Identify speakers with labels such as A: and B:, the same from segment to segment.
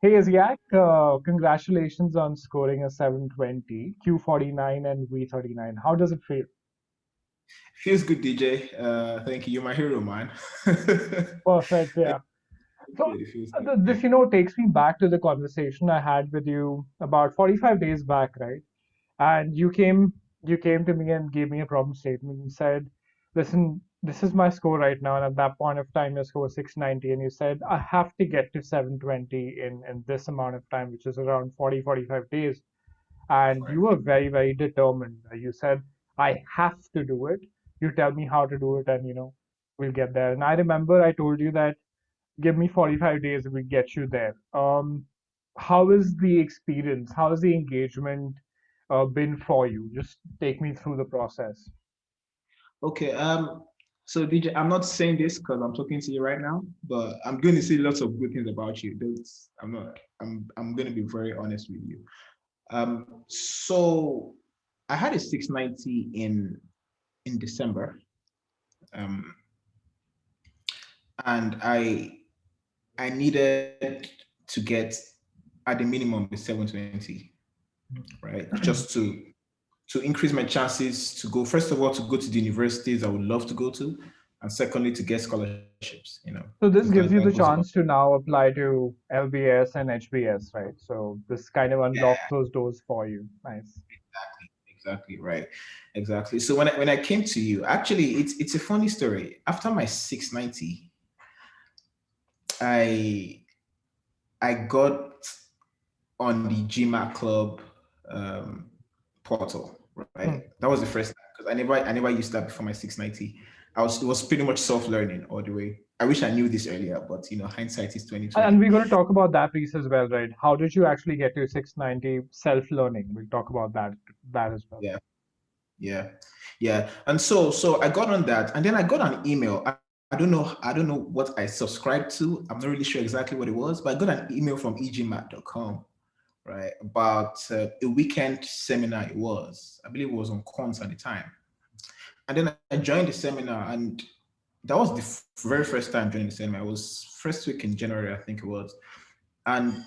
A: Hey Ishaq, congratulations on scoring a 720, Q49 and V39. How does it feel?
B: Feels good, DJ. Thank you. You're my hero, man.
A: Perfect,
B: Thank
A: yeah. So
B: you. It feels good.
A: this, takes me back to the conversation I had with you about 45 days back, right? And you came to me and gave me a problem statement and said, listen, this is my score right now. And at that point of time, your score was 690. And you said, I have to get to 720 in this amount of time, which is around 40, 45 days. And you
B: Right.
A: were very, very determined. You said, I have to do it. You tell me how to do it, and we'll get there. And I remember I told you that give me 45 days, we'll get you there. How is the experience? How has the engagement been for you? Just take me through the process.
B: Okay. So DJ, I'm not saying this because I'm talking to you right now, but I'm going to say lots of good things about you. That's, I'm not. I'm going to be very honest with you. So I had a 690 in December, um, and I needed to get at the minimum the 720, right? Just to increase my chances to go, first of all, to go to the universities I would love to go to, and secondly, to get scholarships,
A: So this
B: because
A: gives you
B: that
A: the
B: goes a long.
A: chance to now apply to LBS and HBS, right? So this kind of
B: Yeah,
A: unlocks those doors for you. Nice.
B: exactly, right, exactly. So when I came to you, actually, it's a funny story. After my 690, I I got on the GMAT Club um, portal, right?
A: Hmm.
B: That was the first time because I never used that before my 690. It was pretty much self-learning all the way. I wish I knew this earlier, but hindsight is
A: And
B: 2020.
A: we're going to talk about that piece as well, right? How did you actually get to 690 self-learning? We'll talk about that as well.
B: Yeah, yeah, yeah. And so I got on that, and then I got an email. I don't know what I subscribed to. I'm not really sure exactly what it was, but I got an email from egmat.com, right, about a weekend seminar. It was, I believe it was on Quant at the time. And then I joined the seminar, and that was the very first time joining the seminar. It was first week in January, I think it was. And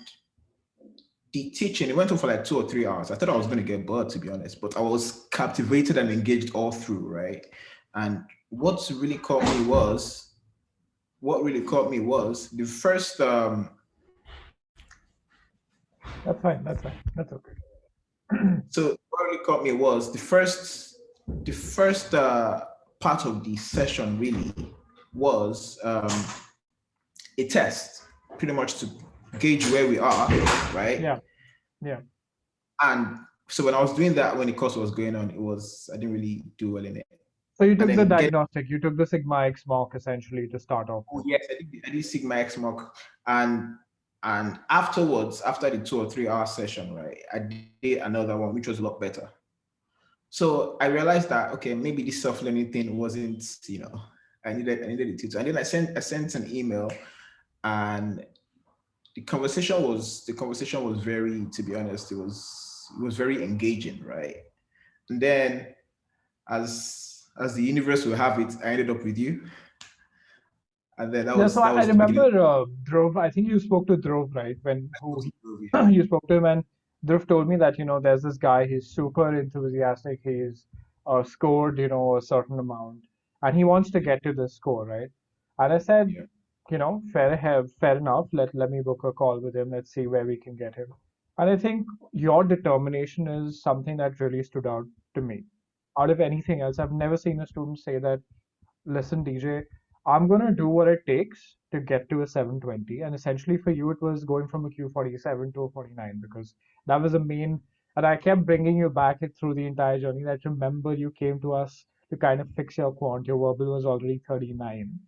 B: the teaching, it went on for like 2 or 3 hours. I thought I was going to get bored, to be honest, but I was captivated and engaged all through, right? And what really caught me was the first,
A: That's fine. That's fine. That's okay.
B: so what really caught me was the first part of the session really was a test, pretty much to gauge where we are, right?
A: Yeah. Yeah.
B: And so when I was doing that, when the course was going on, I didn't really do well in it.
A: So you
B: And
A: took the
B: then get
A: diagnostic, you took the Sigma X mock essentially to start off
B: oh
A: with.
B: yes, I did Sigma X Mock, and afterwards, after the 2 or 3 hour session, right, I did another one which was a lot better. So I realized that okay, maybe this self-learning thing wasn't, I needed a tutor. And then I sent an email, and the conversation was very, to be honest, it was very engaging, right? And then as the universe will have it, I ended up with you. And then that
A: Yeah,
B: was
A: so
B: that
A: I
B: was the beginning
A: remember Dhruv, I think you spoke to Dhruv, right? When
B: of
A: who
B: the movie.
A: you spoke to him, and Dhruv told me that, there's this guy, he's super enthusiastic, he's scored, a certain amount, and he wants to get to this score, right? And I said,
B: Yeah.
A: fair enough, let me book a call with him, let's see where we can get him. And I think your determination is something that really stood out to me. Out of anything else, I've never seen a student say that, listen, DJ, I'm going to do what it takes to get to a 720. And essentially for you, it was going from a Q47 to a 49 because that was the main. And I kept bringing you back through the entire journey. That remember you came to us to kind of fix your quant. Your verbal was already 39.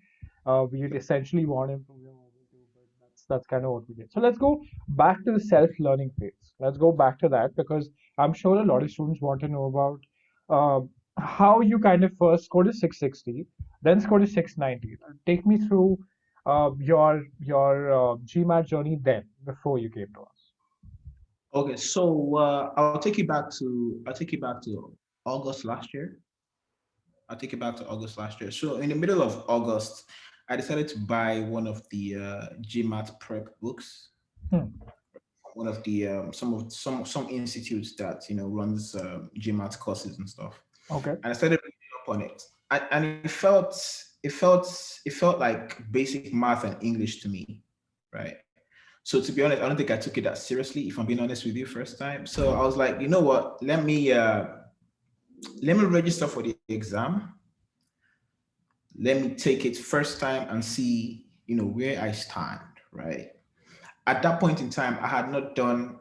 A: We essentially want to improve your verbal too, but that's kind of what we did. So let's go back to the self-learning phase. Let's go back to that because I'm sure a lot of students want to know about uh, how you kind of first scored a 660, then scored a 690. Take me through your GMAT journey then before you came to us.
B: Okay, so I'll take you back to August last year. I'll take you back to August last year. So in the middle of August, I decided to buy one of the GMAT prep books.
A: Hmm.
B: one of the some institutes that runs GMAT courses and stuff.
A: Okay.
B: And I started reading up on it, and it felt like basic math and English to me, right? So to be honest, I don't think I took it that seriously, if I'm being honest with you, first time. So I was like, you know what? Let me register for the exam. Let me take it first time and see, where I stand, right? At that point in time, I had not done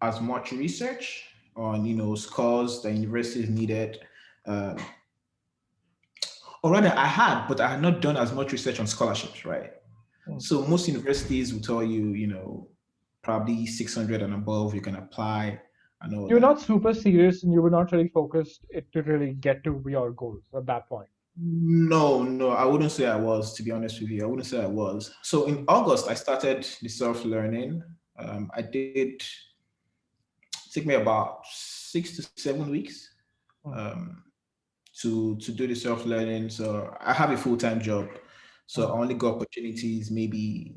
B: as much research on, scores that universities needed. Um, or rather, I had, but I had not done as much research on scholarships, right? So most universities will tell you, probably 600 and above, you can apply and all
A: You're not
B: that.
A: super serious and you were not really focused to really get to your goals at that point.
B: No, I wouldn't say I was, to be honest with you. I wouldn't say I was. So in August, I started the self-learning. I did take me about 6 to 7 weeks
A: Mm,
B: um, to do the self-learning. So I have a full-time job. So I
A: mm.
B: only got opportunities maybe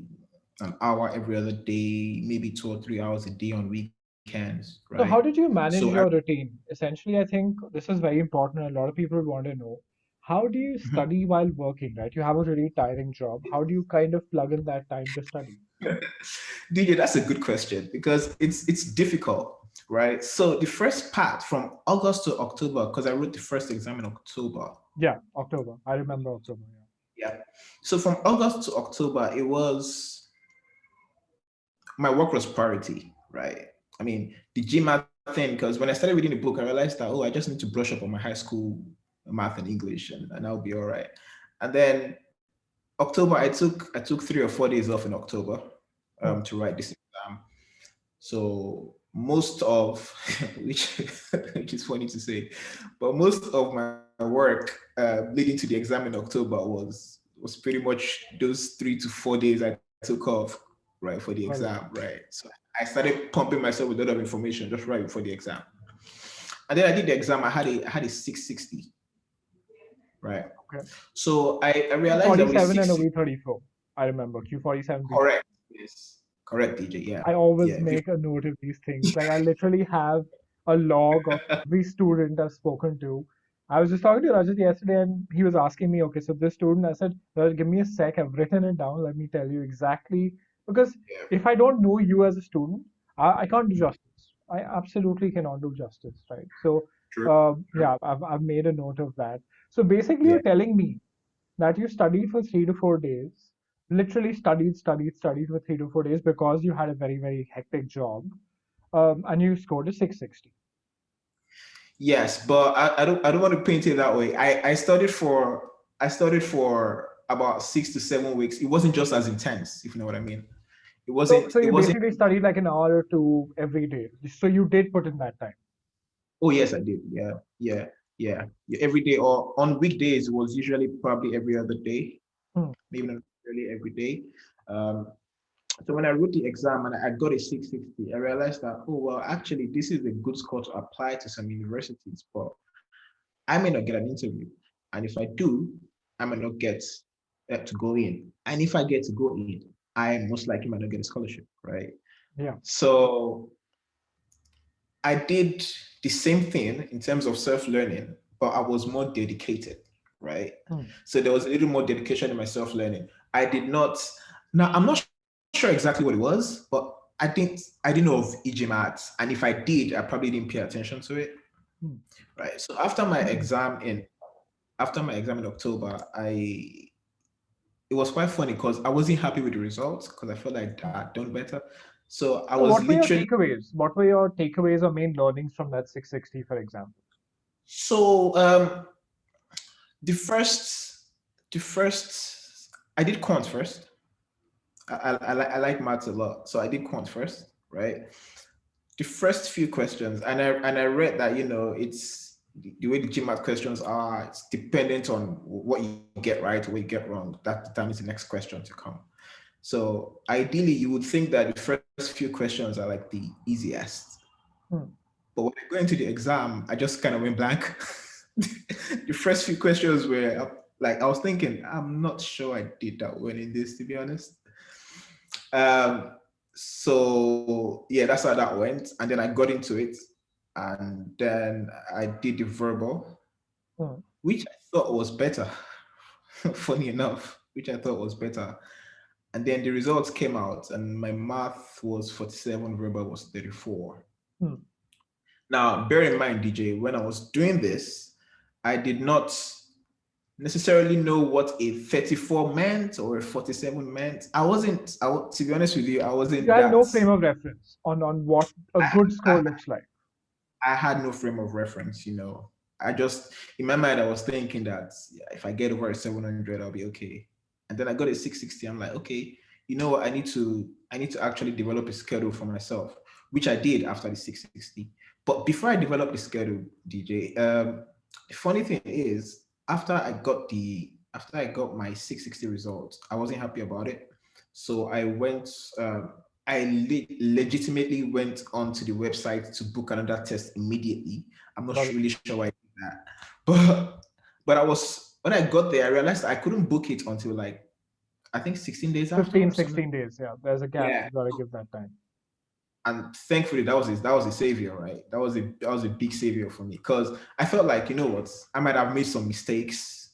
B: an hour every other day, maybe 2 or 3 hours a day on weekends, right?
A: So how did you
B: So
A: manage your routine? Essentially, I think this is very important. A lot of people want to know, how do you study while working, right? You have a really tiring job. How do you kind of plug in that time to study?
B: DJ, that's a good question because it's difficult, right? So the first part from August to October, because I wrote the first exam in October.
A: Yeah, October. I remember October. Yeah.
B: Yeah. So from August to October, it was my work was priority, right? I mean, the GMAT thing, because when I started reading the book, I realized that, oh, I just need to brush up on my high school math and English and I'll be all right. And then October, I took 3 or 4 days off in October
A: Hmm.
B: to write this exam. So most of which which is funny to say, but most of my work leading to the exam in October was pretty much those 3 to 4 days I took off right for the
A: Got
B: exam,
A: it.
B: right? So I started pumping myself with a lot of information just right before the exam. And then I did the exam. I had a 660, right?
A: Okay.
B: So I realized that with a
A: Q47 and a
B: 660,
A: V34. I remember Q47, V34.
B: correct. Yes. Correct, DJ. Yeah.
A: I always
B: Yeah.
A: make a note of these things. Like I literally have a log of every student I've spoken to. I was just talking to Rajat yesterday and he was asking me, okay, so this student, I said, "Rajat, give me a sec. I've written it down. Let me tell you exactly. Because
B: Yeah.
A: if I don't know you as a student, I can't do justice. I absolutely cannot do justice, right? So,
B: True. True.
A: yeah, I've made a note of that. So basically,
B: Yeah.
A: you're telling me that you studied for 3 to 4 days, literally studied for 3 to 4 days because you had a very, very hectic job, and you scored a 660.
B: Yes, but I don't want to paint it that way. I studied for about 6 to 7 weeks. It wasn't just as intense, if you know what I mean. It
A: So,
B: wasn't
A: so
B: it
A: you
B: wasn't
A: basically studied like an hour or two every day. So you did put in that time.
B: Oh yes, I did. Yeah. Every day or on weekdays it was usually probably every other day,
A: Hmm.
B: maybe not really every day. Um, so when I wrote the exam and I got a 660, I realized that, oh well, actually this is a good score to apply to some universities, but I may not get an interview. And if I do, I might not get to go in. And if I get to go in, I most likely might not get a scholarship, right?
A: Yeah.
B: So I did the same thing in terms of self-learning, but I was more dedicated, right?
A: Hmm.
B: So there was a little more dedication in my self-learning. I did not, now I'm not sure exactly what it was, but I didn't know of e-GMAT. And if I did, I probably didn't pay attention to it.
A: Hmm.
B: Right. So after my exam in October, it was quite funny because I wasn't happy with the results because I felt like
A: Hmm.
B: I'd done better. So I
A: So
B: was
A: what were your
B: literally
A: takeaways? What were your takeaways or main learnings from that 660, for example?
B: so the first the first I did quant first. I like maths a lot, so I did quant first, right? The first few questions, and I read that it's the way the GMAT questions are. It's dependent on what you get right or what you get wrong. That determines the next question to come. So ideally, you would think that the first few questions are like the easiest.
A: Hmm.
B: But when I go into the exam, I just kind of went blank. The first few questions were like I was thinking, I'm not sure I did that well in this, to be honest. Um, So yeah, that's how that went. And then I got into it. And then I did the verbal,
A: Hmm.
B: which I thought was better. Funny enough, which I thought was better. And then the results came out, and my math was 47, verbal was 34.
A: Hmm.
B: Now, bear in mind, DJ, when I was doing this, I did not necessarily know what a 34 meant or a 47 meant. To be honest with you, I
A: You
B: wasn't
A: had
B: that.
A: no frame of reference on what a
B: I,
A: good score looks like.
B: I had no frame of reference, I just, in my mind, I was thinking that yeah, if I get over a 700, I'll be okay. And then I got a 660. I'm like, okay, you know what? I need to actually develop a schedule for myself, which I did after the 660. But before I developed the schedule, DJ, the funny thing is, after I got my 660 results, I wasn't happy about it. So I legitimately went onto the website to book another test immediately. I'm not
A: Got it.
B: really sure why I did that, but when I got there, I realized I couldn't book it until like I think 16 days after
A: 15,
B: or something.
A: 16 days. Yeah, there's a gap.
B: Yeah,
A: You gotta give that time.
B: and thankfully that was a savior, right? That was a big savior for me because I felt like what, I might have made some mistakes.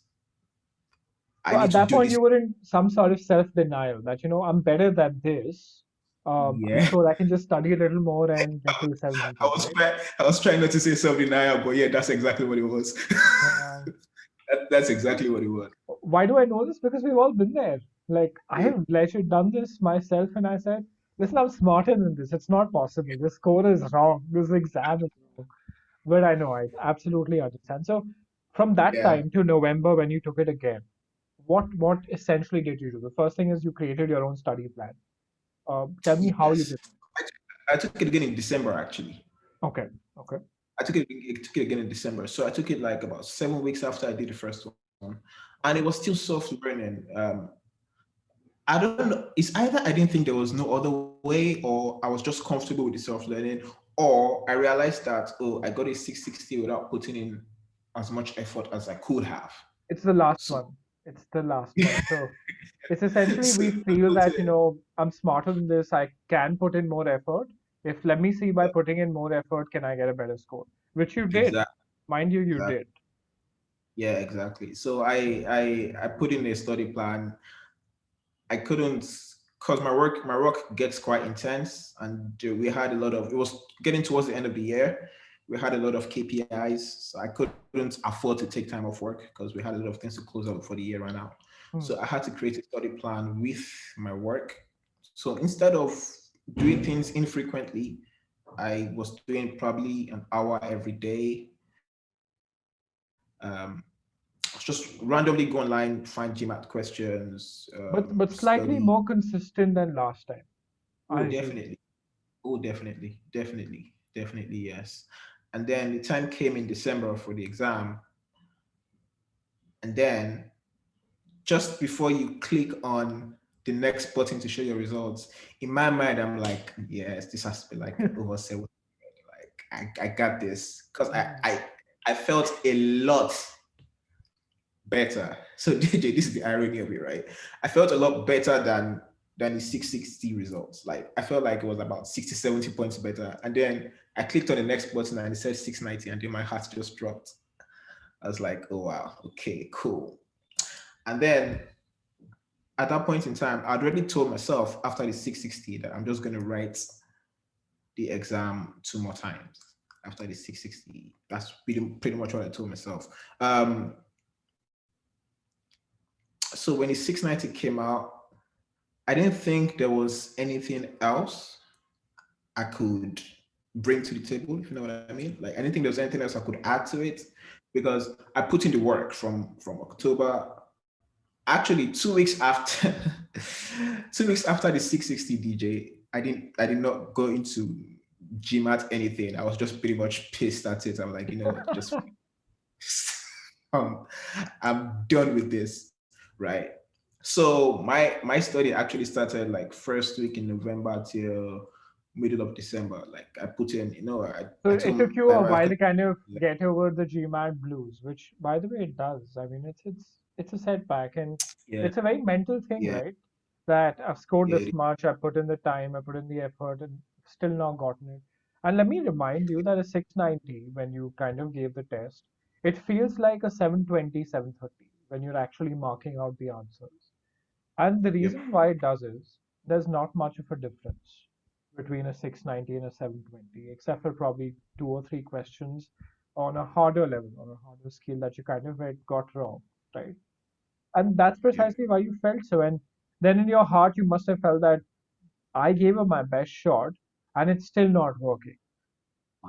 B: I
A: So
B: need
A: at
B: to
A: that
B: do
A: point,
B: this.
A: you were in some sort of self-denial that, I'm better than this.
B: Yeah.
A: So I can just study a little more and get to the
B: I
A: 700,
B: was
A: right?
B: trying, I was trying not to say self-denial, but yeah, that's exactly what it was.
A: Yeah.
B: That's exactly what it was.
A: Why do I know this? Because we've all been there. Like, I have legit done this myself, and I said, listen, I'm smarter than this. It's not possible. This score is wrong. This exam is wrong. But I know, I absolutely understand. So, from that
B: Yeah.
A: time to November when you took it again, what essentially did you do? The first thing is you created your own study plan. Tell me how you
B: Yes.
A: did it.
B: I took it again in December, actually.
A: Okay, okay.
B: I took it again in December. So I took it like about 7 weeks after I did the first one. And it was still soft learning. I don't know. It's either I didn't think there was no other way, or I was just comfortable with the self learning, or I realized that, oh, I got a 660 without putting in as much effort as I could have.
A: It's the last
B: So,
A: one. It's the last one. So it's essentially
B: so
A: we
B: I
A: feel
B: put
A: that,
B: in,
A: I'm smarter than this. I can put in more effort. If let me see by
B: yeah,
A: putting in more effort, can I get a better score? Which you did.
B: exactly.
A: Mind you, you did.
B: Yeah, exactly. So I put in a study plan. I couldn't because my work gets quite intense, and we had a lot of. It was getting towards the end of the year. We had a lot of KPIs, so I couldn't afford to take time off work because we had a lot of things to close out before the year ran out.
A: Hmm.
B: So I had to create a study plan with my work. So instead of doing things infrequently, I was doing probably an hour every day. Just randomly go online, find GMAT questions,
A: But slightly
B: study.
A: more consistent than last time,
B: Oh,
A: I assume.
B: definitely. Oh, definitely, yes. And then the time came in December for the exam, and then just before you click on the next button to show your results, in my mind, I'm like, yes, this has to be like over 7. Like I got this because
A: Hmm.
B: I felt a lot better. So DJ, this is the irony of it, right? I felt a lot better than the 660 results. Like I felt like it was about 60, 70 points better. And then I clicked on the next button and it said 690, and then my heart just dropped. I was like, oh wow, okay, cool. And then at that point in time, I'd already told myself after the 660 that I'm just gonna write the exam 2 more times after the 660. That's pretty much what I told myself. So when the 690 came out, I didn't think there was anything else I could bring to the table, if you know what I mean. Like I didn't think there was anything else I could add to it because I put in the work from October. Actually, 2 weeks after 2 weeks after the 660 DJ, I did not go into GMAT anything. I was just pretty much pissed at it. I'm like, you know what, just um, I'm done with this, right? So my study actually started like first week in November till middle of December. Like I put in,
A: So
B: I
A: it
B: told
A: took you
B: myself
A: a
B: I was
A: while
B: gonna,
A: to kind of
B: like,
A: get over the GMAT blues, which, by the way, it does. I mean, it's a setback, and
B: yeah,
A: it's a very mental thing,
B: yeah,
A: right? that I've scored
B: Yeah.
A: this much, I put in the time, I put in the effort, and still not gotten it. And let me remind you that a 690, when you kind of gave the test, it feels like a 720, 730 when you're actually marking out the answers. And the
B: Yep.
A: reason why it does is there's not much of a difference between a 690 and a 720, except for probably two or three questions on a harder level, on a harder scale that you kind of got wrong, right? And that's
B: Yep.
A: precisely why you felt so. And then in your heart, you must have felt that I gave it my best shot and it's still not working.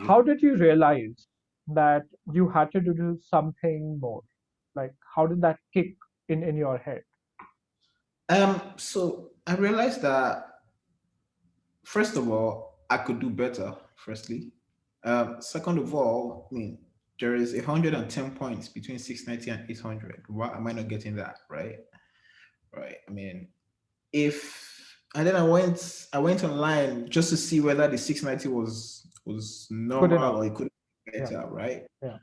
B: Yep.
A: How did you realize that you had to do something more? Like, how did that kick in your head?
B: So I realized that first of all, I could do better. Firstly, second of all, I mean, there is 110 points between 690 and 800. Why am I not getting that? Right, right. I mean, if and then I went online just to see whether the 690 was
A: Good
B: normal
A: enough.
B: or it could be
A: Yeah,
B: better, right?
A: yeah,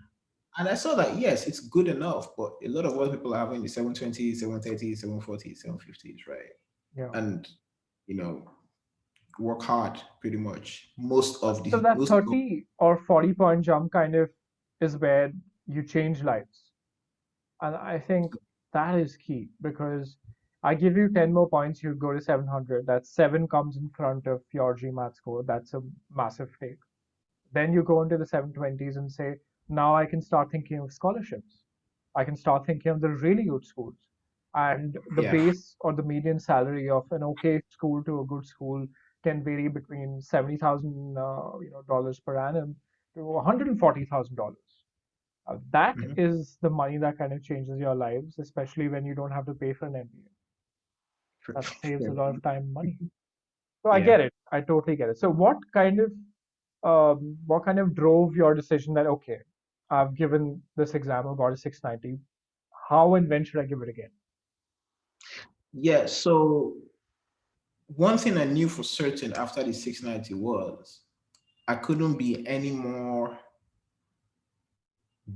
B: And I saw that yes, it's good enough, but a lot of other people are having the 720, 730, 740, 750s, right?
A: yeah.
B: And you know, work hard pretty much. Most of
A: So
B: the
A: that
B: most of
A: 30 or 40 point jump kind of is where you change lives. And I think that is key because I give you 10 more points, you go to 700. That 7 comes in front of your GMAT score. That's a massive take. Then you go into the 720s and say, now I can start thinking of scholarships. I can start thinking of the really good schools. And the
B: yeah.
A: base or the median salary of an okay school to a good school can vary between 70,000 dollars per annum to $140,000. That
B: Mhm.
A: is the money that kind of changes your lives, especially when you don't have to pay for an MBA. That saves a lot of time and money. So I
B: Yeah.
A: get it. I totally get it. So what kind of drove your decision that okay, I've given this exam about a 690. How and when should I give it again?
B: Yeah. So one thing I knew for certain after the 690 was I couldn't be any more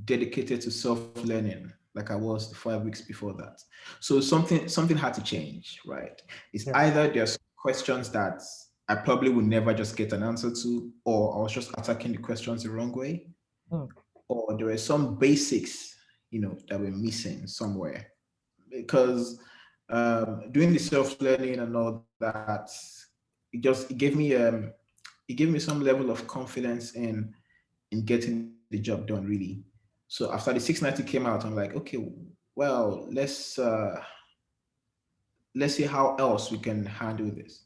B: dedicated to self-learning like I was the 5 weeks before that. So something had to change, right? It's
A: Yeah.
B: either there's questions that I probably would never just get an answer to, or I was just attacking the questions the wrong way,
A: Hmm.
B: or there were some basics, that were missing somewhere. Because doing the self-learning and all that, it gave me some level of confidence in getting the job done really. So after the 690 came out, I'm like, okay, well, let's see how else we can handle this.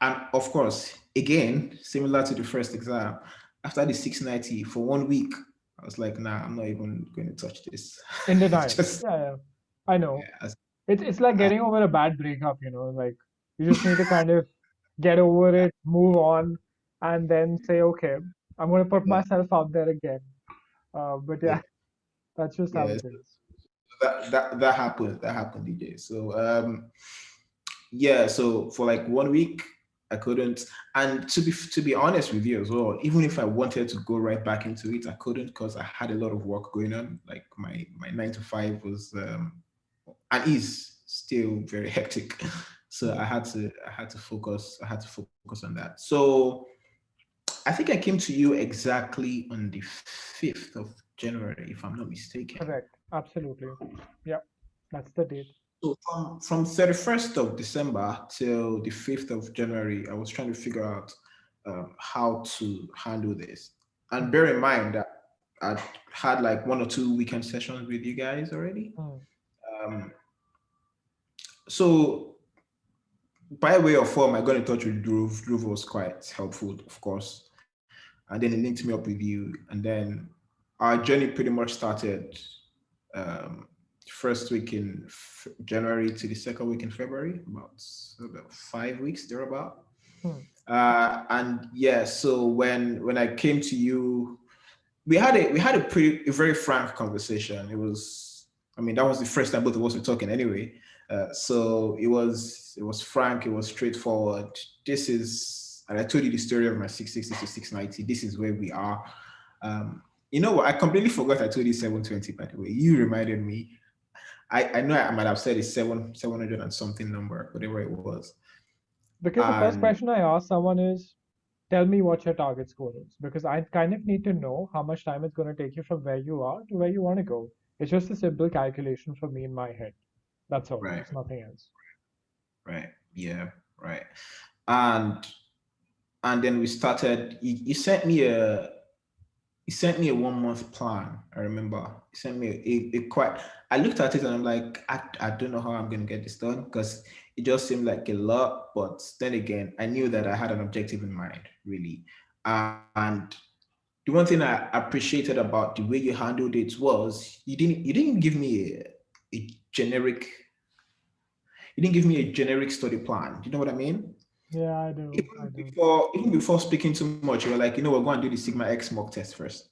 B: And of course, again, similar to the first exam, after the 690 for 1 week, I was like, nah, I'm not even going to touch this.
A: In denial.
B: Just
A: Yeah, yeah. I know.
B: yeah,
A: It's like
B: I,
A: getting over a bad breakup. Like you just need to kind of get over it, move on, and then say, okay, I'm going to put
B: yeah,
A: myself out there again. But
B: yeah,
A: yeah, that's just how
B: yeah.
A: it is.
B: That happened. That happened, DJ. So yeah, so for like 1 week, I couldn't. And to be honest with you as well, even if I wanted to go right back into it, I couldn't because I had a lot of work going on. Like my 9 to 5 was and is still very hectic. So
A: Hmm.
B: I had to focus on that. So I think I came to you exactly on the 5th of January, if I'm not mistaken.
A: Correct. Absolutely. Yeah, that's the date.
B: So from 31st of December till the 5th of January, I was trying to figure out how to handle this. And
A: Hmm.
B: bear in mind that I had like 1 or 2 weekend sessions with you guys already.
A: Hmm.
B: Um, so by way of form, I got in touch with Dhruv. Dhruv was quite helpful, of course. And then he linked me up with you. And then our journey pretty much started um, first week in January to the second week in February, about 5 weeks thereabout.
A: Hmm.
B: And yeah, so when I came to you, we had a very frank conversation. I mean, that was the first time both of us were talking anyway. So it was frank, it was straightforward. And I told you the story of my 660 to 690. This is where we are. You know what? I completely forgot I told you 720, by the way. You reminded me. I know I might have said it's 700 and something number, whatever it was.
A: Because the first
B: And
A: question I ask someone is, tell me what your target score is. Because I kind of need to know how much time it's going to take you from where you are to where you want to go. It's just a simple calculation for me in my head. That's all.
B: right,
A: It's nothing else.
B: right, yeah, right. And then we started. You sent me a he sent me a 1 month plan. I remember he sent me a quite. I looked at it and I'm like, I don't know how I'm going to get this done because it just seemed like a lot. But then again, I knew that I had an objective in mind, really. And the one thing I appreciated about the way you handled it was you didn't give me a generic you didn't give me a generic study plan. Do you know what I mean?
A: Yeah, I do. I do.
B: Even before speaking too much, you were like, we're going to do the Sigma X mock test first,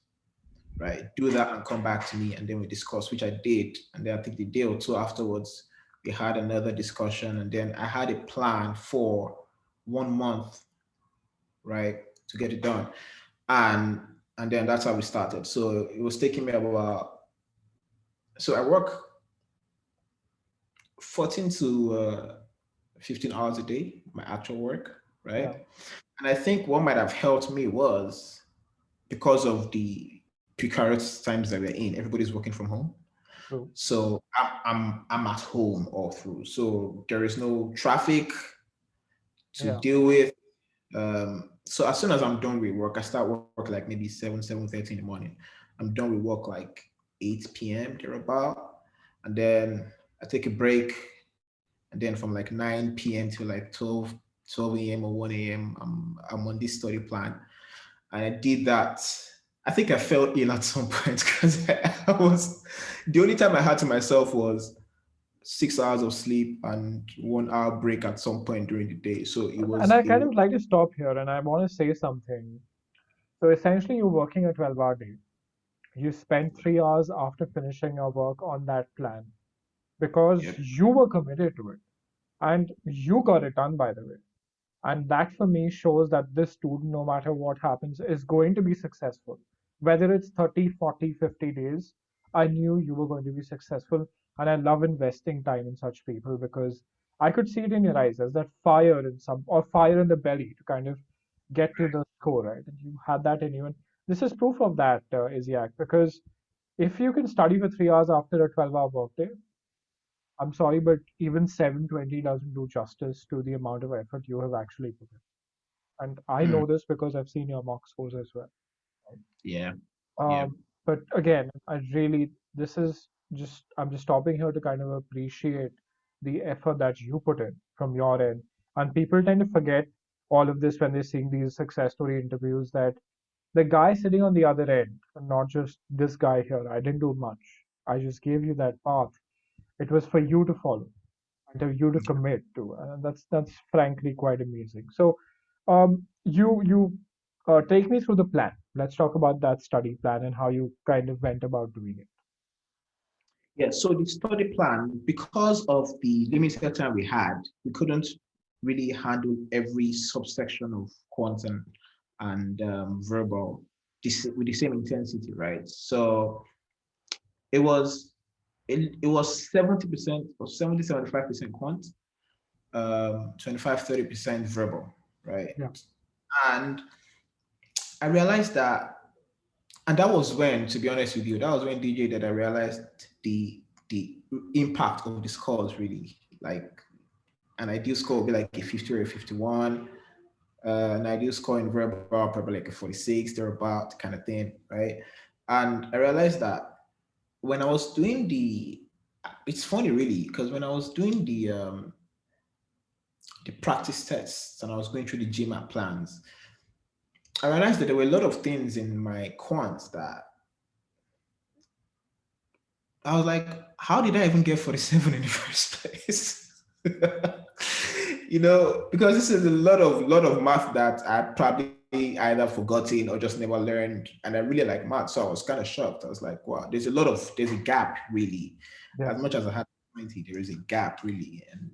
B: right? Do that and come back to me, and then we discuss, which I did. And then I think the day or two afterwards, we had another discussion, and then I had a plan for 1 month, right, to get it done, and then that's how we started. So it was taking me about. So I work 14 to 15 hours a day, my actual work,
A: Yeah,
B: right? And I think what might have helped me was because of the precarious times that we're in, everybody's working from home.
A: true.
B: So I'm at home all through. So there is no traffic to
A: Yeah.
B: deal with. So as soon as I'm done with work, I start work like maybe 7:30 in the morning. I'm done with work like 8 p.m. thereabout. And then I take a break. And then from like 9 p.m. to like 12 a.m. or 1 a.m., I'm on this study plan. And I did that. I think I felt ill at some point because I was the only time I had to myself was 6 hours of sleep and 1 hour break at some point during the day. So
A: And I
B: it
A: kind
B: was
A: of like to stop here and I want to say something. So essentially, you're working a 12-hour day. You spent 3 hours after finishing your work on that plan because
B: yep,
A: you were committed to it and you got it done, by the way. And that for me shows that this student, no matter what happens, is going to be successful. Whether it's 30, 40, 50 days, I knew you were going to be successful. And I love investing time in such people because I could see it in your eyes as that fire in some or fire in the belly to kind of get to the score, right? And you had that in you. And this is proof of that, Ishaq, because if you can study for 3 hours after a 12-hour workday, I'm sorry, but even 720 doesn't do justice to the amount of effort you have actually put in. And I
B: mm,
A: know this because I've seen your mock scores as well.
B: yeah, yeah,
A: But again, I really, this is just, I'm just stopping here to kind of appreciate the effort that you put in from your end. And people tend to forget all of this when they're seeing these success story interviews that the guy sitting on the other end, not just this guy here, I didn't do much. I just gave you that path. It was for you to follow and you to commit to, and that's frankly quite amazing. So, you take me through the plan. Let's talk about that study plan and how you kind of went about doing it.
B: yeah. So the study plan, because of the limited time we had, we couldn't really handle every subsection of quantum and verbal with the same intensity, right? So it was it was 70% or 70-75% quant, 25-30% verbal, right?
A: Yeah,
B: And I realized that, and that was when, to be honest with you, that was when DJ that I realized the impact of the scores really. Like an ideal score would be like a 50 or a 51. An ideal score in verbal probably like a 46, thereabout kind of thing, right? And I realized that when I was doing it's funny really, because when I was doing the practice tests and I was going through the GMAT plans, I realized that there were a lot of things in my quants that I was like, how did I even get 47 in the first place? Because this is a lot of math that I probably either forgotten or just never learned. And I really like math. So I was kind of shocked. I was like, wow, there's a gap really. As
A: yes.
B: much as I had 20, there is a gap really. And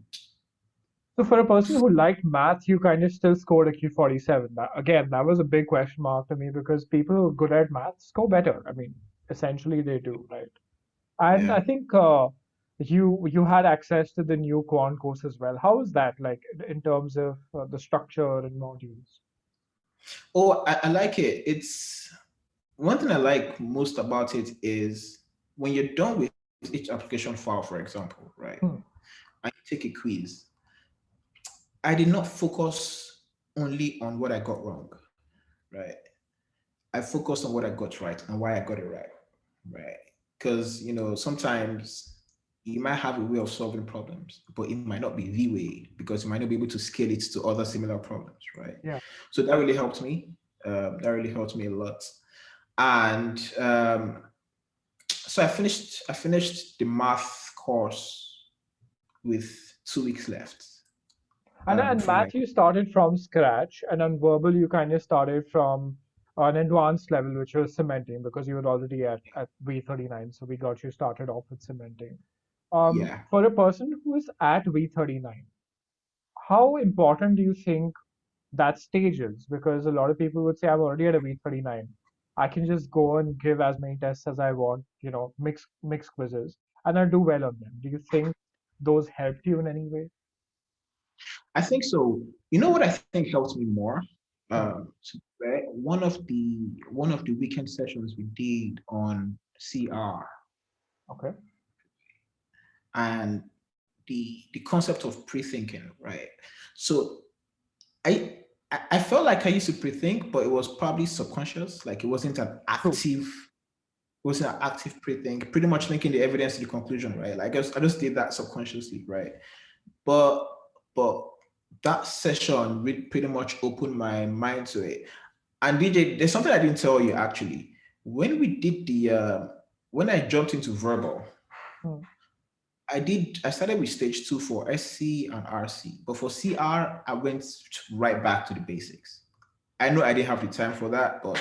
A: So for a person who liked math, you kind of still scored a Q47. Again, that was a big question mark to me because people who are good at math score better. I mean, essentially they do, right? And
B: yeah,
A: I think you had access to the new Quant course as well. How was that like in terms of the structure and modules?
B: Oh, I like it. It's one thing I like most about it is when you're done with each application file, for example, right?
A: Hmm.
B: And you take a quiz. I did not focus only on what I got wrong, right? I focused on what I got right and why I got it right, right? Because sometimes you might have a way of solving problems, but it might not be the way because you might not be able to scale it to other similar problems, right?
A: Yeah.
B: So that really helped me. That really helped me a lot. And so I finished the math course with 2 weeks left
A: And
B: for my
A: math, you started from scratch, and on verbal, you kind of started from an advanced level, which was cementing, because you were already at V39. So we got you started off with cementing.
B: yeah.
A: For a person who is at V39, how important do you think that stage is? Because a lot of people would say, I'm already at a V39. I can just go and give as many tests as I want, mix quizzes, and I do well on them. Do you think those helped you in any way?
B: I think so. You know what I think helped me more?
A: Hmm.
B: Right? One of the weekend sessions we did on CR
A: Okay.
B: and the concept of pre-thinking, right? So I felt like I used to pre-think, but it was probably subconscious. Like
A: True.
B: it wasn't an active pre-think, pretty much linking the evidence to the conclusion, right? Like I just did that subconsciously, right? But but that session pretty much opened my mind to it. And DJ, there's something I didn't tell you actually. When we did when I jumped into verbal,
A: Hmm.
B: I started with stage 2 for SC and RC, but for CR, I went right back to the basics. I know I didn't have the time for that, but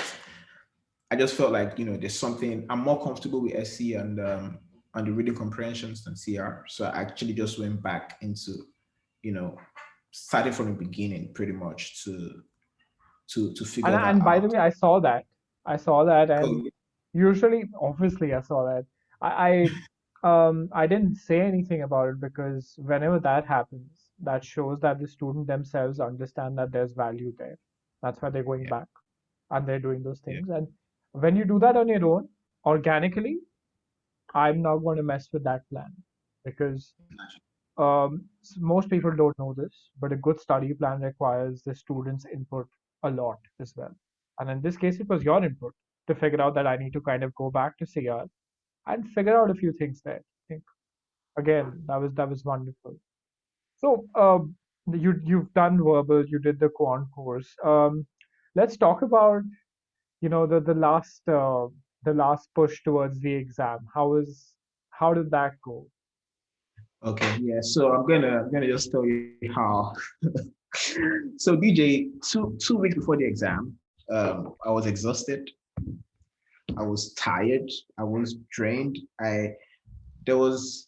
B: I just felt like, there's something I'm more comfortable with SC and the reading comprehensions than CR. So I actually just went back into, you know, started from the beginning pretty much to
A: And
B: figure that
A: and by the
B: out.
A: way, I saw that. I saw that, and
B: Oh,
A: usually, obviously, I saw that. I didn't say anything about it because whenever that happens, that shows that the student themselves understand that there's value there. That's why they're going
B: yeah,
A: back and they're doing those
B: yeah.
A: things. And when you do that on your own, organically, I'm not going to mess with that plan because most people don't know this, but a good study plan requires the student's input a lot as well. And in this case, it was your input to figure out that I need to kind of go back to CR and figure out a few things there. I think again, that was wonderful. So you've done verbal, you did the quant course. Let's talk about the last push towards the exam. How did that go?
B: Okay, yeah. So I'm gonna just tell you how. So DJ, two weeks before the exam, I was exhausted. I was tired. I was drained. There was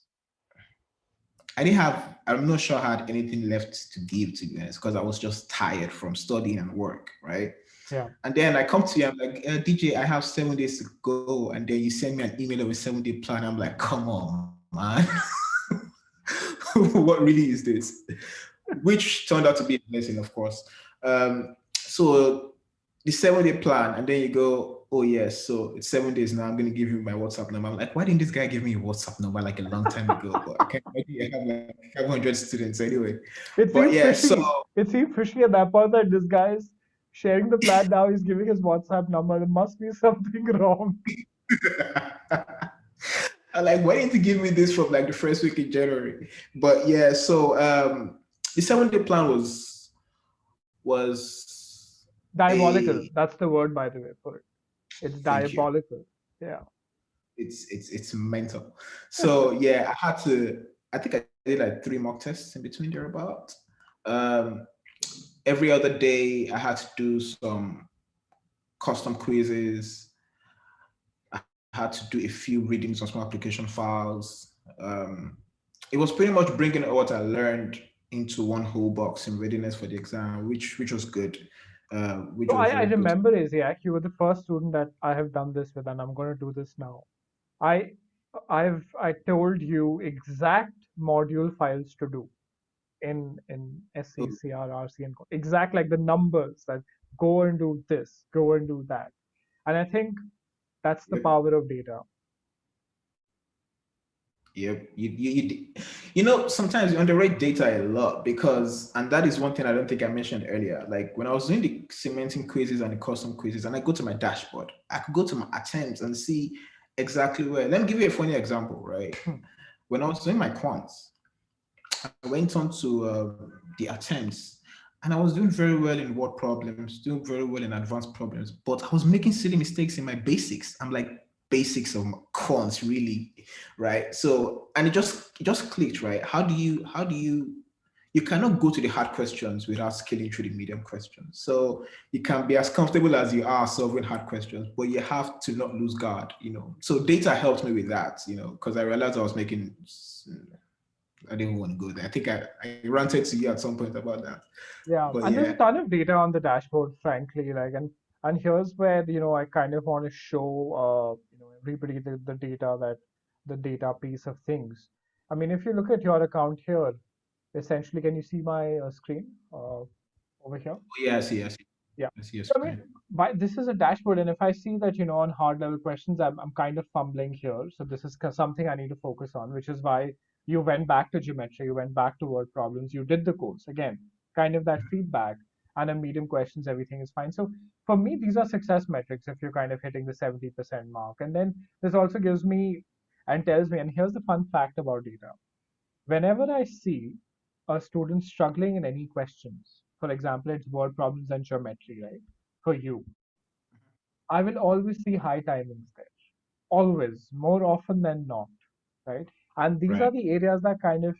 B: I didn't have, I'm not sure I had anything left to give, to be honest, because I was just tired from studying and work, right?
A: Yeah.
B: And then I come to you, I'm like, DJ, I have 7 days to go. And then you send me an email of a 7-day plan. I'm like, come on, man. What really is this? Which turned out to be a blessing, of course. So the 7-day plan, and then you go, oh yes, so it's 7 days now. I'm gonna give you my WhatsApp number. I'm like, why didn't this guy give me a WhatsApp number like a long time ago? But I can't imagine I have like 500 students anyway.
A: It
B: But
A: seemed
B: yeah, so
A: fishy. It seemed fishy at that point that this guy is sharing the plan now. He's giving his WhatsApp number. There must be something wrong.
B: I like, why didn't you give me this from like the first week in January? But yeah, so the 7-day plan was
A: Diabolical.
B: a
A: That's the word, by the way, for it. It's
B: thank you.
A: diabolical. Yeah.
B: It's mental. So yeah, I think I did like 3 mock tests in between thereabout. Um, every other day I had to do some custom quizzes. I had to do a few readings on some application files. It was pretty much bringing what I learned into one whole box in readiness for the exam, which was good, which
A: So
B: was
A: I
B: very good.
A: remember, Isiak, you were the first student that I have done this with, and I'm going to do this now. I I told you exact module files to do in
B: Oh,
A: SCCR, and exact like the numbers that go and do this, go and do that. And I think that's the
B: yep.
A: power of data.
B: Yep. You know, sometimes you underrate data a lot because, and that is one thing I don't think I mentioned earlier. Like when I was doing the cementing quizzes and the custom quizzes, and I go to my dashboard, I could go to my attempts and see exactly where. Let me give you a funny example, right?
A: Hmm.
B: When I was doing my quants, I went on to the attempts, and I was doing very well in word problems, doing very well in advanced problems, but I was making silly mistakes in my basics. I'm like, basics of quants, really, right? So, and it just clicked, right? You cannot go to the hard questions without scaling through the medium questions. So you can be as comfortable as you are solving hard questions, but you have to not lose guard, you know. So data helped me with that, you know, because I realized I was making, I didn't want to go there. I think I ranted to you at some point about that.
A: Yeah,
B: But
A: and there's a
B: yeah,
A: ton of data on the dashboard, frankly. Like, and here's where I kind of want to show everybody the data that the data piece of things. I mean, if you look at your account here, essentially, can you see my screen over here?
B: yes, yes,
A: Yeah.
B: yes, yes,
A: So I mean,
B: fine.
A: this is a dashboard, and if I see that on hard level questions, I'm kind of fumbling here. So this is something I need to focus on, which is why you went back to geometry, you went back to word problems, you did the course again, kind of that feedback, and a medium questions, everything is fine. So for me, these are success metrics if you're kind of hitting the 70% mark, and then this also gives me and tells me, and here's the fun fact about data. Whenever I see a student struggling in any questions, for example, it's word problems and geometry, right? For you, I will always see high timings there. Always, more often than not, right? And these are
B: Right.
A: the areas that kind of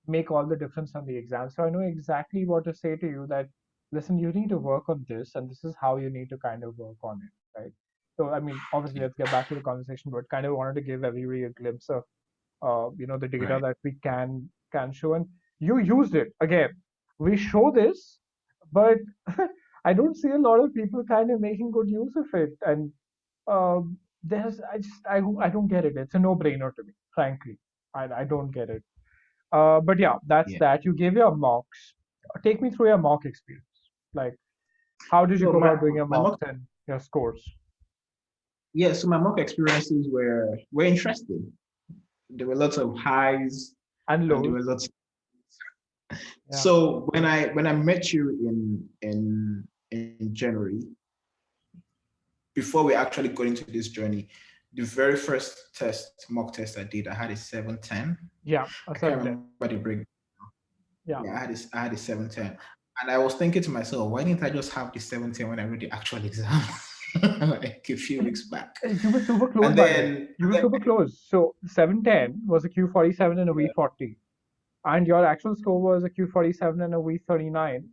A: make all the difference on the exam. So I know exactly what to say to you that, listen, you need to work on this, and this is how you need to kind of work on it, right? So, I mean, obviously,
B: Yeah.
A: let's get back to the conversation, but kind of wanted to give everybody a glimpse of the data
B: Right.
A: that we can show, and you used it again. We show this, but I don't see a lot of people kind of making good use of it, and there's I don't get it. It's a no-brainer to me, frankly. I don't get it. But yeah, that's
B: Yeah.
A: that. You gave your mocks. Take me through your mock experience. Like, how did you
B: So
A: go about doing your
B: my
A: mocks
B: mock
A: and your scores
B: yeah, so my mock experiences were interesting. There were lots of highs
A: and
B: and there
A: lows?
B: were lots.
A: Yeah.
B: So when I met you in January, before we actually got into this journey, the very first mock test I did, I had a 710.
A: Yeah, a
B: I can't
A: certain
B: remember the break.
A: Yeah.
B: Yeah, I had a 710. And I was thinking to myself, why didn't I just have the 710 when I wrote the actual exam? Like a few weeks back.
A: You were super close,
B: And
A: by the way.
B: then,
A: You
B: and
A: were
B: then
A: super close. So 710 was a Q47 and a
B: yeah,
A: V40, and your actual score was a Q47 and a V39.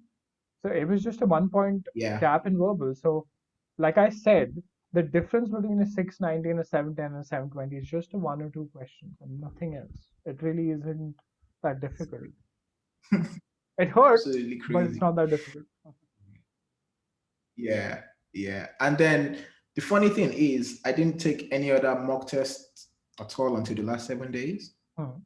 A: So it was just a 1 point
B: yeah,
A: gap in verbal. So, like I said, the difference between a 690 and a 710 and a 720 is just a one or two questions and nothing else. It really isn't that difficult. It hurts,
B: absolutely
A: but it's
B: crazy.
A: not that difficult.
B: Yeah, yeah. And then the funny thing is, I didn't take any other mock tests at all until the last 7 days,
A: Hmm.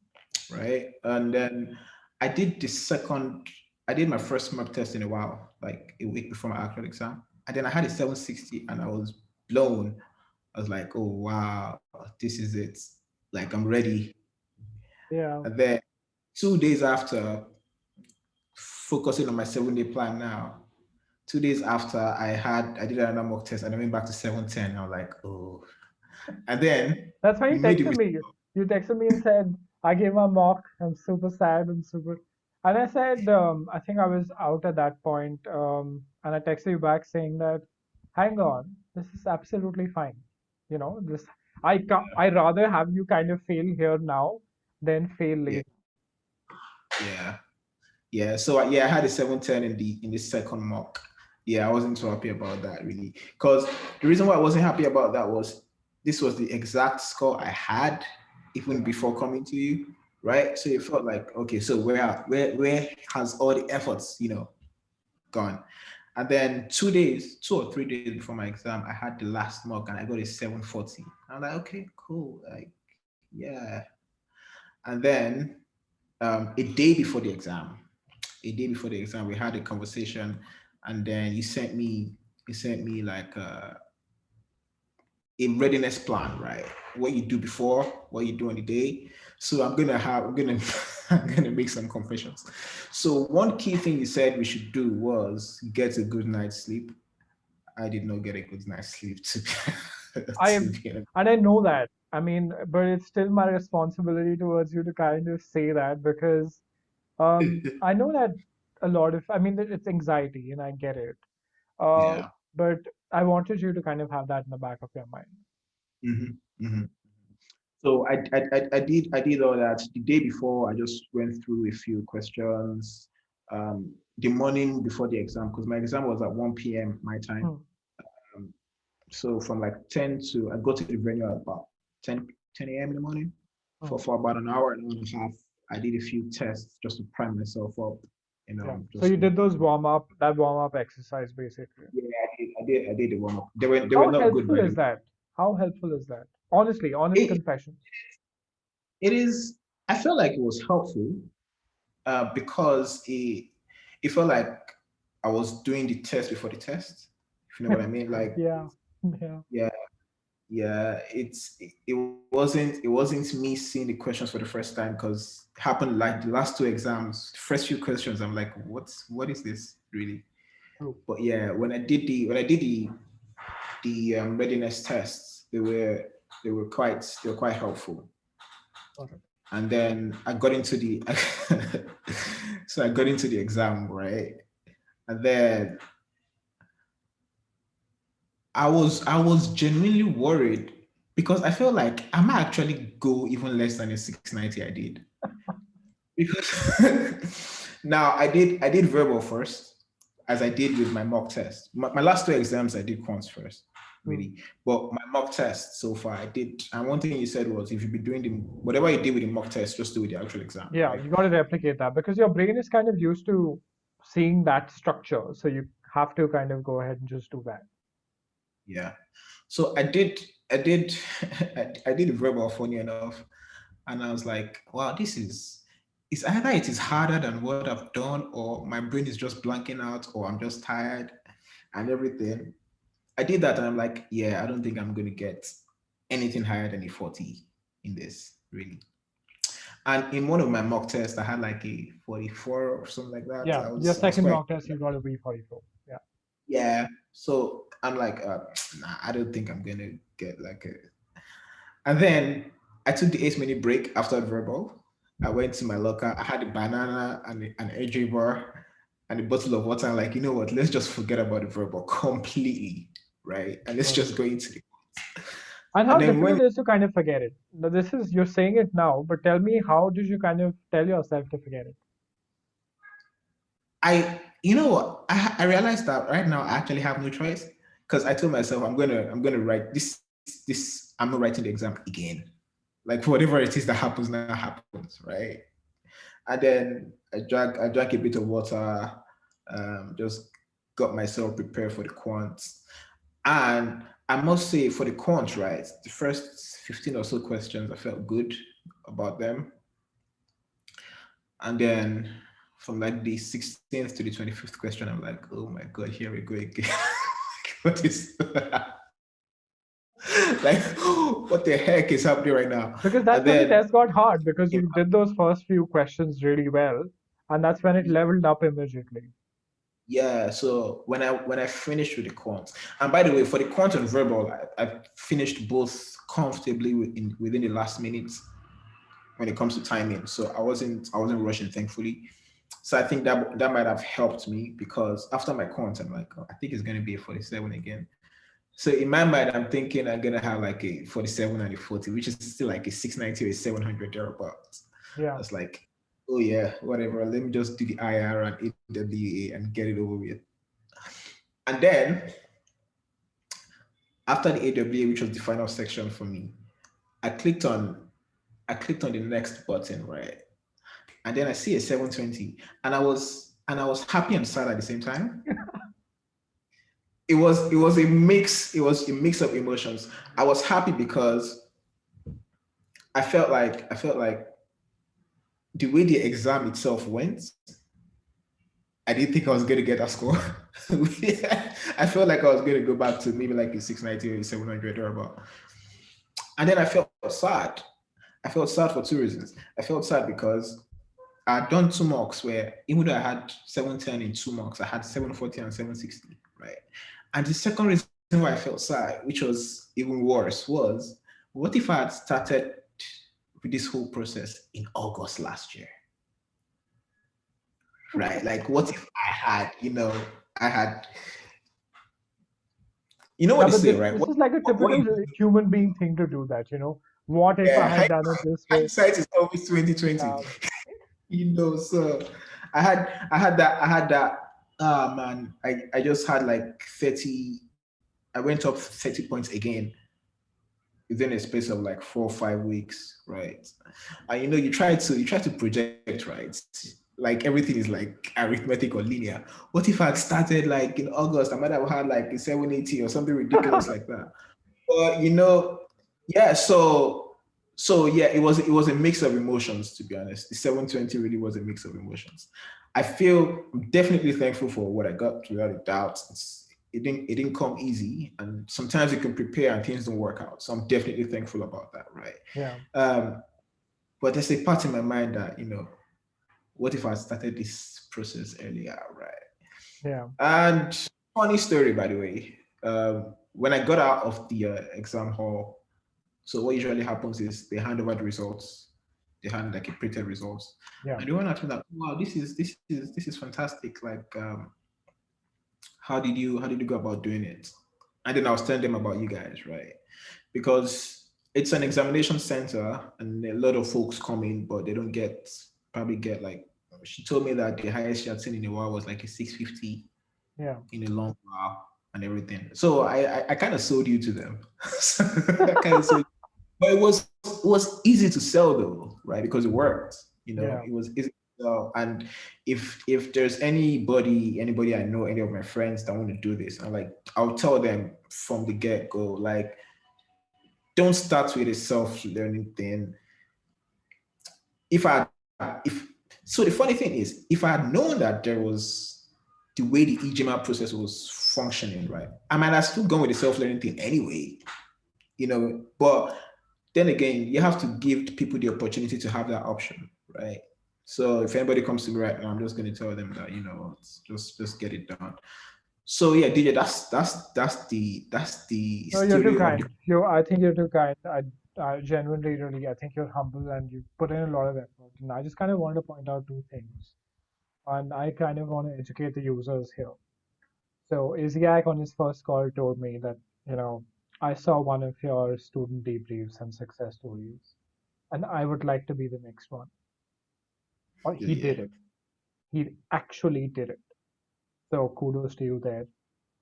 B: right? And then I did the second, I did my first mock test in a while, like a week before my actual exam. And then I had a 760 and I was blown. I was like, oh, wow, this is it. Like, I'm ready.
A: Yeah.
B: And then 2 days after, focusing on my 7 day plan now, 2 days after I did another mock test and I went back to 710. I was like, oh. And then
A: That's why
B: we
A: you
B: made it
A: texted
B: with
A: me. You texted me and said, I gave my mock. I'm super sad and super. And I said, I think I was out at that point. And I texted you back saying that, hang on, this is absolutely fine. This I rather have you kind of fail here now than fail
B: yeah,
A: later.
B: yeah, yeah. So yeah, I had a 710 in the second mock. Yeah, I wasn't so happy about that really. Because the reason why I wasn't happy about that was this was the exact score I had even
A: Yeah.
B: before coming to you, right? So it felt like, okay, so where has all the efforts, gone? And then 2 days, 2 or 3 days before my exam, I had the last mock and I got a 740. I'm like, okay, cool. Like Yeah. And then a day before the exam, we had a conversation, and then you sent me like a readiness plan, right? What you do before, what you do on the day. So I'm gonna I'm gonna make some confessions. So one key thing you said we should do was get a good night's sleep. I did not get a good night's sleep to
A: I
B: to be honest.
A: and I know that. I mean, but it's still my responsibility towards you to kind of say that because I know that a lot of, I mean, it's anxiety and I get it. Uh,
B: Yeah.
A: but I wanted you to kind of have that in the back of your mind.
B: Hmm. Hmm. So I did all that the day before. I just went through a few questions. The morning before the exam, because my exam was at 1 p.m. my time.
A: Hmm.
B: Um, so from like 10 to, I go to the venue at about 10 a.m. in the morning
A: Hmm.
B: for about an hour and a half. I did a few tests just to prime myself up,
A: Yeah. So
B: just
A: you did those that warm up exercise basically.
B: yeah, I did the warm up. They were
A: How
B: not good
A: helpful
B: by the
A: is
B: way.
A: that? How helpful is that? Honestly, honest
B: It,
A: confession.
B: it is. I felt like it was helpful because it felt like I was doing the test before the test. If you know what I mean, like
A: Yeah. Yeah.
B: yeah, yeah. It wasn't me seeing the questions for the first time because it happened like the last two exams, the first few questions. I'm like, what is this really?
A: True.
B: But yeah, when I did the readiness tests, they were quite helpful.
A: Got it.
B: And then I got into the so I got into the exam, right? And then I was genuinely worried because I felt like I might actually go even less than a 690 I did. Because now I did verbal first, as I did with my mock test. My last two exams I did quants first,
A: Hmm.
B: really. But my mock test so far I did, and one thing you said was if you be doing the whatever you did with the mock test, just do with the actual exam,
A: Yeah,
B: right?
A: you got to replicate that because your brain is kind of used to seeing that structure. So you have to kind of go ahead and just do that.
B: Yeah. So I did, I did verbal funny enough, and I was like, wow, it's either it is harder than what I've done, or my brain is just blanking out, or I'm just tired and everything. I did that, and I'm like, yeah, I don't think I'm gonna get anything higher than a 40 in this, really. And in one of my mock tests, I had like a 44 or something like that.
A: Yeah, your
B: I was
A: second
B: quite
A: mock test, you got a V44. Yeah.
B: yeah. So I'm like, nah, I don't think I'm gonna get like a. And then I took the 8 minute break after verbal. I went to my locker. I had a banana and an AJ bar and a bottle of water. I'm like, you know what? Let's just forget about the verbal completely, right? And let's
A: Got it.
B: just go into the.
A: And
B: And
A: how
B: then
A: difficult
B: when
A: it is to kind of forget it. Now, this is, you're saying it now, but tell me, how did you kind of tell yourself to forget it?
B: you know what? I realized that right now I actually have no choice because I told myself I'm gonna write this. I'm not writing the exam again. Like whatever it is that happens now happens, right? And then I drank a bit of water, just got myself prepared for the quants. And I must say, for the quants, right, the first 15 or so questions, I felt good about them. And then from like the 16th to the 25th question, I'm like, oh my God, here we go again. What is like, what the heck is happening right now?
A: Because
B: And
A: that's when the
B: then
A: test got hard because you did those first few questions really well, and that's when it leveled up immediately.
B: yeah, so when I finished with the quant, and by the way, for the quant and verbal, I finished both comfortably within the last minutes when it comes to timing. So I wasn't rushing, thankfully. So I think that might have helped me because after my quant, I'm like, oh, I think it's gonna be a 47 again. So in my mind, I'm thinking I'm gonna have like a 47 and a 40, which is still like a 690 or a 700 thereabouts. I
A: Yeah.
B: was like, oh yeah, whatever. Let me just do the IR and AWA and get it over with. And then after the AWA, which was the final section for me, I clicked on I clicked on the next button, right? And then I see a 720, and I was happy and sad at the same time. It was a mix of emotions. I was happy because I felt like the way the exam itself went, I didn't think I was going to get that score. I felt like I was going to go back to maybe like a 690 or a 700 or about. And then I felt sad. I felt sad for two reasons. I felt sad because I had done two mocks where even though I had 710 in two mocks, I had 740 and 760, right? And the second reason why I felt sad, which was even worse, was what if I had started with this whole process in August last year, right? Like, what if I had, I had, you know what
A: Yeah,
B: they
A: but
B: say,
A: this
B: right?
A: this is like a
B: What
A: typical
B: you do,
A: human being thing to do that, What if I
B: yeah,
A: had done it this way?
B: hindsight is always 2020.
A: Yeah,
B: So I had that, man, I just had like 30, I went up 30 points again within a space of like 4 or 5 weeks, right? And you try to project, right? Like everything is like arithmetic or linear. What if I had started like in August? I might have had like a 780 or something ridiculous like that. But yeah. So yeah, it was a mix of emotions, to be honest. The 720 really was a mix of emotions. I'm definitely thankful for what I got, without a doubt. It didn't come easy, and sometimes you can prepare and things don't work out. So I'm definitely thankful about that, right?
A: yeah,
B: Um, but there's a part in my mind that, what if I started this process earlier, right?
A: yeah.
B: And funny story, by the way. When I got out of the exam hall, so what usually happens is they hand over the results. They hand like a printed results,
A: Yeah.
B: and they want to like, wow, this is fantastic. Like, how did you go about doing it? And then I was telling them about you guys, right? Because it's an examination center, and a lot of folks come in, but they don't probably get like. She told me that the highest she had seen in a while was like a 650
A: Yeah.
B: in a long while and everything. So I kind of sold you to them. I kind of sold, but it was easy to sell though, right? Because it worked.
A: Yeah.
B: It was easy to sell. And if there's anybody I know, any of my friends that want to do this, I'll tell them from the get go, like, don't start with a self-learning thing. If I if So the funny thing is, if I had known that there was the way the e-GMAT process was functioning, right, I might have still gone with the self-learning thing anyway, but then again, you have to give people the opportunity to have that option, right? So if anybody comes to me right now, I'm just going to tell them that, just get it done. So yeah, DJ, that's the
A: No, you're too
B: story of the.
A: kind. I think you're too kind. I genuinely, really, I think you're humble and you put in a lot of effort. And I just kind of want to point out two things. And I kind of want to educate the users here. So Ishaq on his first call told me that, I saw one of your student debriefs and success stories, and I would like to be the next one. Or he
B: Yeah,
A: did it. He actually did it. So kudos to you there.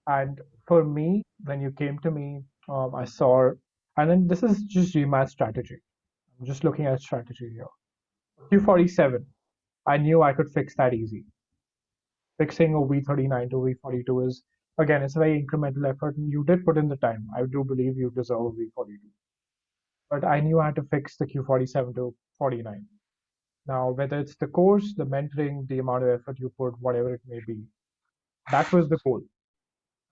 A: And for me, when you came to me, I saw, and then this is just GMAT strategy. I'm just looking at strategy here. Q47, I knew I could fix that easy. Fixing a V39 to V42 is, again, it's a very incremental effort, and you did put in the time. I do believe you deserve a V42. But I knew I had to fix the Q47 to 49. Now, whether it's the course, the mentoring, the amount of effort you put, whatever it may be, that was the goal.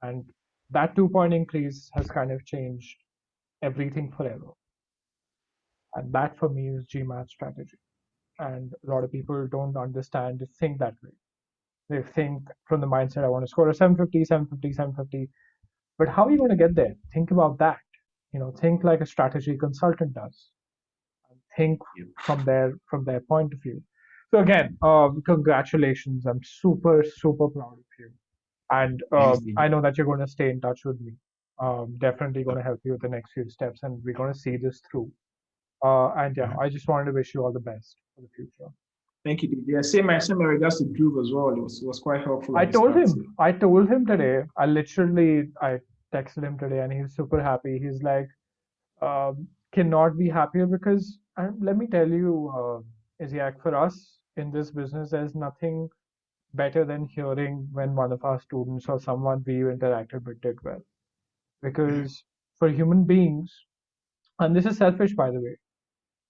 A: And that 2 point increase has kind of changed everything forever. And that for me is GMAT strategy. And a lot of people don't understand, they think that way. They think from the mindset, I want to score a 750, 750, 750. But how are you going to get there? Think about that. Think like a strategy consultant does. Think
B: yeah,
A: from their point of view. So again, congratulations. I'm super, super proud of you. And
B: thanks, DJ.
A: I know that you're going to stay in touch with me. Definitely going to help you with the next few steps, and we're going to see this through. And yeah,
B: Mhm.
A: I just wanted to wish you all the best for the future.
B: Thank you, DJ. Same my regards to Drew as well. It was quite helpful
A: I
B: at the
A: told
B: start.
A: him, I told him today. I texted him today, and he's super happy. He's like, cannot be happier because, let me tell you, Isiak, for us in this business, there's nothing better than hearing when one of our students or someone we interacted with did well.
B: Mhm.
A: Because for human beings, and this is selfish, by the way,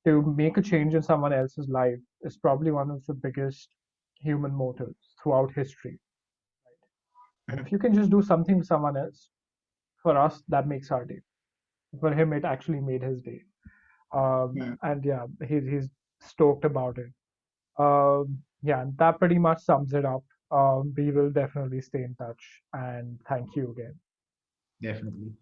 A: to make a change in someone else's life is probably one of the biggest human motives throughout history. And if you can just do something to someone else, for us, that makes our day. For him, it actually made his day.
B: Hmm.
A: And yeah, he's stoked about it. Yeah, that pretty much sums it up. We will definitely stay in touch. And thank you again.
B: Definitely.